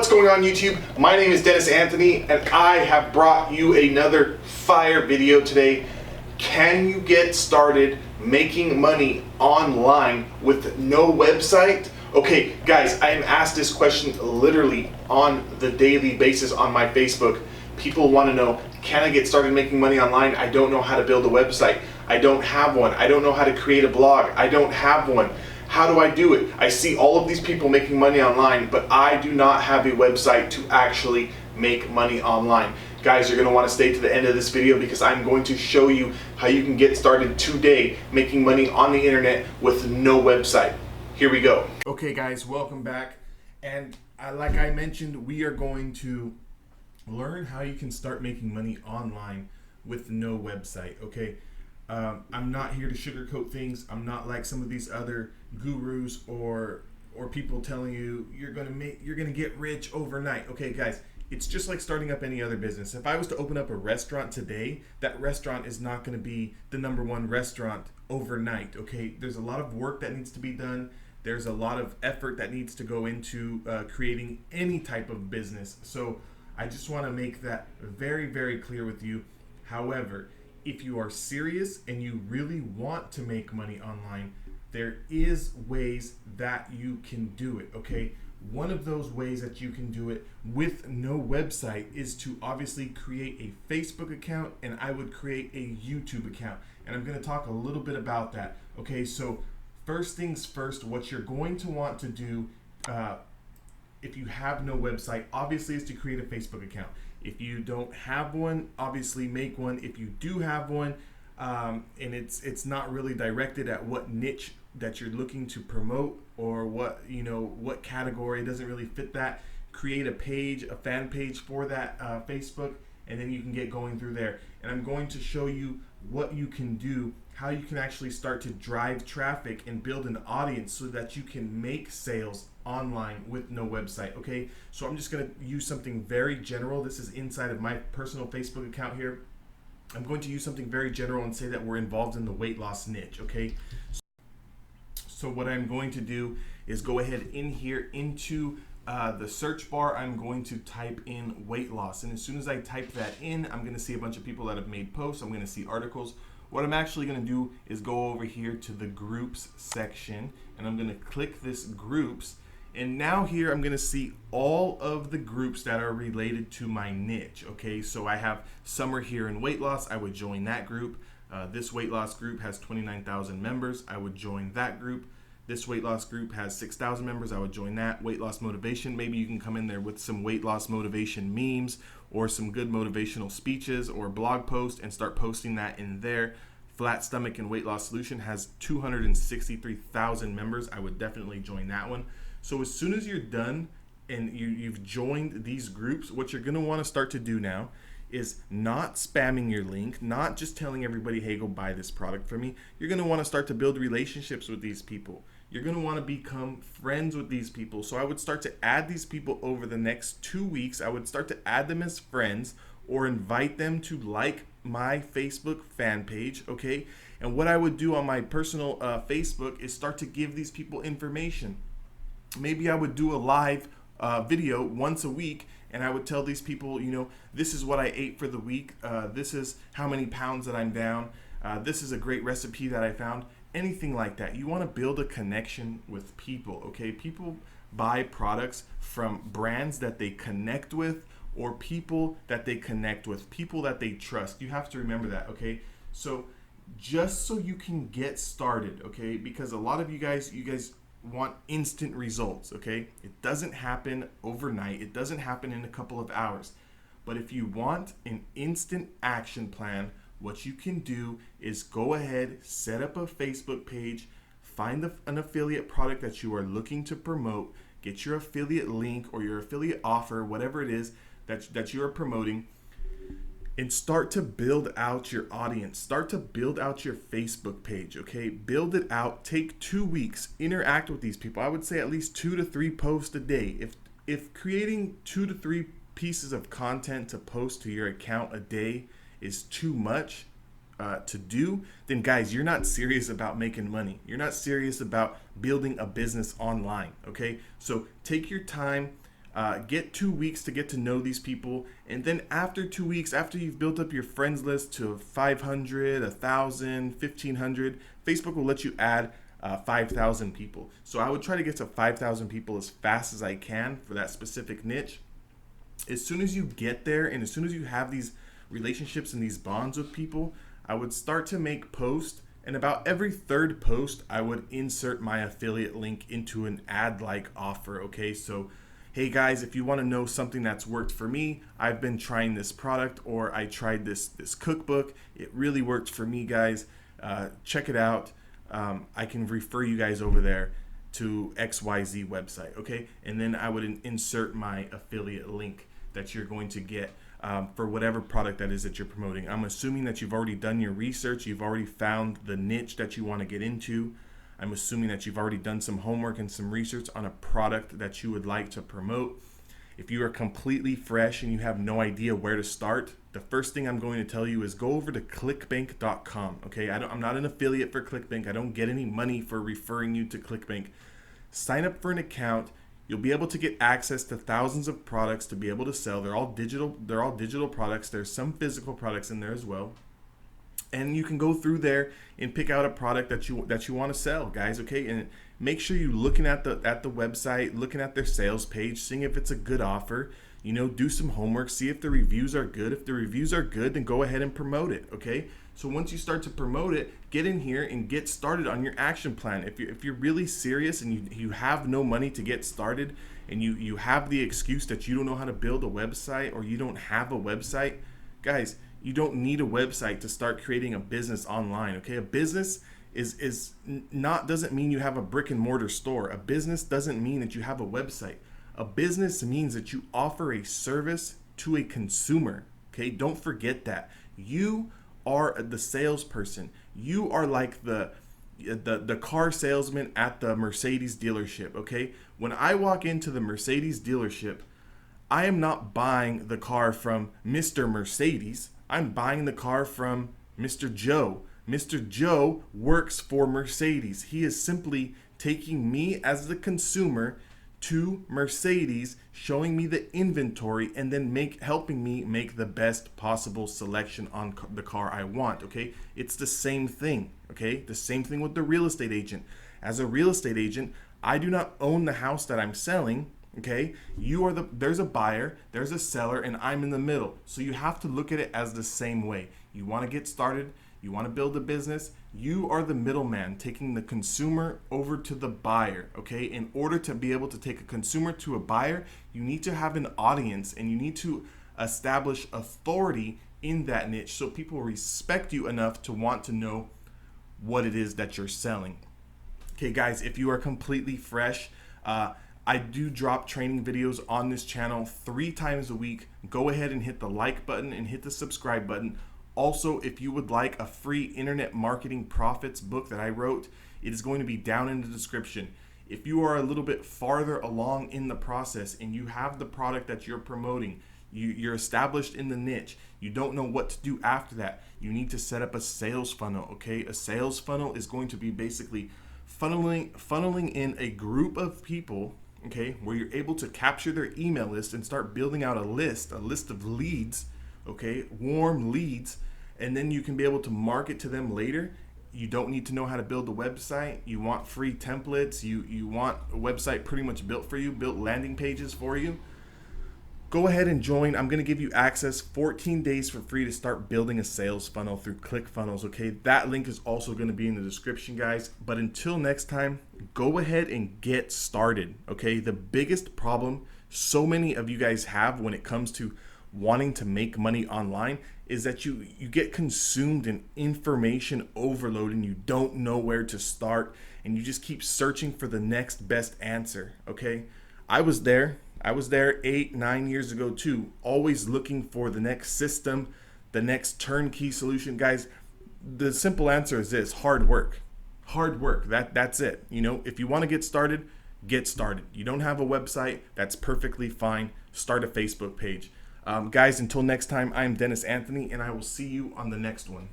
What's going on YouTube? My name is Dennis Anthony and I have brought you another fire video today. Can you get started making money online with no website? Okay guys, I am asked this question literally on the daily basis on my Facebook. People want to know, can I get started making money online? I don't know how to build a website. I don't have one. I don't know how to create a blog. I don't have one. How do I do it? I see all of these people making money online, but I do not have a website to actually make money online. Guys, you're going to want to stay to the end of this video because I'm going to show you how you can get started today making money on the internet with no website. Here we go. Okay guys, welcome back. And like I mentioned, we are going to learn how you can start making money online with no website, okay? I'm not here to sugarcoat things. I'm not like some of these other gurus or people telling you you're gonna get rich overnight. Okay guys, it's just like starting up any other business. If I was to open up a restaurant today, that restaurant is not gonna be the #1 restaurant overnight, okay? There's a lot of work that needs to be done. There's a lot of effort that needs to go into creating any type of business. So I just wanna make that very, very clear with you. However, if you are serious and you really want to make money online, there is ways that you can do it, okay? One of those ways that you can do it with no website is to obviously create a Facebook account, and I would create a YouTube account. And I'm gonna talk a little bit about that, okay? So first things first, what you're going to want to do if you have no website, obviously, is to create a Facebook account. If you don't have one, obviously make one. If you do have one, and it's not really directed at what niche that you're looking to promote or what category, it doesn't really fit that, create a page, a fan page for that Facebook, and then you can get going through there. And I'm going to show you what you can do, how you can actually start to drive traffic and build an audience so that you can make sales online with no website, okay? So I'm just gonna use something very general. This is inside of my personal Facebook account here. I'm going to use something very general and say that we're involved in the weight loss niche, okay? So what I'm going to do is go ahead in here into the search bar. I'm going to type in weight loss, and as soon as I type that in, I'm gonna see a bunch of people that have made posts. I'm gonna see articles. What I'm actually gonna do is go over here to the groups section, and I'm gonna click this groups. And now here I'm gonna see all of the groups that are related to my niche, okay? So I have Summer here in weight loss. I would join that group. This weight loss group has 29,000 members. I would join that group. This weight loss group has 6,000 members. I would join that. Weight loss motivation, maybe you can come in there with some weight loss motivation memes or some good motivational speeches or blog posts and start posting that in there. Flat Stomach and Weight Loss Solution has 263,000 members. I would definitely join that one. So as soon as you're done and you've joined these groups, what you're gonna wanna start to do now is not spamming your link, not just telling everybody, hey, go buy this product from me. You're gonna wanna start to build relationships with these people. You're gonna wanna become friends with these people. So I would start to add these people over the next 2 weeks. I would start to add them as friends or invite them to like my Facebook fan page, okay? And what I would do on my personal Facebook is start to give these people information. Maybe I would do a live video once a week, and I would tell these people, this is what I ate for the week. This is how many pounds that I'm down. This is a great recipe that I found. Anything like that. You want to build a connection with people, okay? People buy products from brands that they connect with or people that they connect with, people that they trust. You have to remember that, okay? So just so you can get started, okay? Because a lot of you guys want instant results, okay? It doesn't happen overnight. It doesn't happen in a couple of hours. But if you want an instant action plan, what you can do is go ahead, set up a Facebook page, find an affiliate product that you are looking to promote, get your affiliate link or your affiliate offer, whatever it is that you are promoting, and start to build out your audience. Start to build out your Facebook page, okay? Build it out. Take 2 weeks. Interact with these people. I would say at least 2 to 3 posts a day. If creating 2 to 3 pieces of content to post to your account a day is too much to do, then guys, you're not serious about making money. You're not serious about building a business online, okay? So take your time. Get 2 weeks to get to know these people, and then after 2 weeks, after you've built up your friends list to 500, 1,000, 1,500, Facebook will let you add 5,000 people. So I would try to get to 5,000 people as fast as I can for that specific niche. As soon as you get there, and as soon as you have these relationships and these bonds with people, I would start to make posts, and about every third post I would insert my affiliate link into an ad-like offer. Okay, so hey guys, if you want to know something that's worked for me, I've been trying this product, or I tried this cookbook, it really worked for me, guys. Check it out. I can refer you guys over there to XYZ website, okay? And then I would insert my affiliate link that you're going to get for whatever product that is that you're promoting. I'm assuming that you've already done your research, you've already found the niche that you want to get into. I'm assuming that you've already done some homework and some research on a product that you would like to promote. If you are completely fresh and you have no idea where to start, the first thing I'm going to tell you is go over to clickbank.com. Okay, I'm not an affiliate for ClickBank. I don't get any money for referring you to ClickBank. Sign up for an account. You'll be able to get access to thousands of products to be able to sell. They're all digital products. There's some physical products in there as well. And you can go through there and pick out a product that you want to sell, guys. Okay, and make sure you're looking at the website, looking at their sales page, seeing if it's a good offer. You know, do some homework, see if the reviews are good. If the reviews are good, then go ahead and promote it. Okay. So once you start to promote it, get in here and get started on your action plan. If you're really serious and you have no money to get started, and you have the excuse that you don't know how to build a website, or you don't have a website, guys, you don't need a website to start creating a business online. Okay, a business doesn't mean you have a brick and mortar store. A business doesn't mean that you have a website. A business means that you offer a service to a consumer. Okay, don't forget that. You are the salesperson. You are like the car salesman at the Mercedes dealership. Okay, when I walk into the Mercedes dealership, I am not buying the car from Mr. Mercedes. I'm buying the car from Mr. Joe. Mr. Joe works for Mercedes. He is simply taking me as the consumer to Mercedes, showing me the inventory, and then helping me make the best possible selection on the car I want. Okay, it's the same thing. Okay, the same thing with the real estate agent. As a real estate agent, I do not own the house that I'm selling. Okay, there's a buyer, there's a seller, and I'm in the middle. So you have to look at it as the same way. You want to get started, you want to build a business, you are the middleman taking the consumer over to the buyer. Okay, in order to be able to take a consumer to a buyer, you need to have an audience, and you need to establish authority in that niche so people respect you enough to want to know what it is that you're selling. Okay, guys, if you are completely fresh, I do drop training videos on this channel 3 times a week. Go ahead and hit the like button and hit the subscribe button. Also, if you would like a free Internet Marketing Profits book that I wrote, it is going to be down in the description. If you are a little bit farther along in the process and you have the product that you're promoting, you're established in the niche, you don't know what to do after that, you need to set up a sales funnel. Okay, a sales funnel is going to be basically funneling in a group of people, okay, where you're able to capture their email list and start building out a list of leads, okay, warm leads, and then you can be able to market to them later. You don't need to know how to build a website. You want free templates. You want a website pretty much built for you, built landing pages for you. Go ahead and join. I'm going to give you access 14 days for free to start building a sales funnel through ClickFunnels, okay? That link is also going to be in the description, guys. But until next time, go ahead and get started, okay? The biggest problem so many of you guys have when it comes to wanting to make money online is that you get consumed in information overload and you don't know where to start, and you just keep searching for the next best answer, okay? I was there 8-9 years ago too, always looking for the next system, the next turnkey solution. Guys, the simple answer is this: hard work. That's it. You know, if you want to get started, get started. You don't have a website, that's perfectly fine. Start a Facebook page. Guys, until next time, I'm Dennis Anthony, and I will see you on the next one.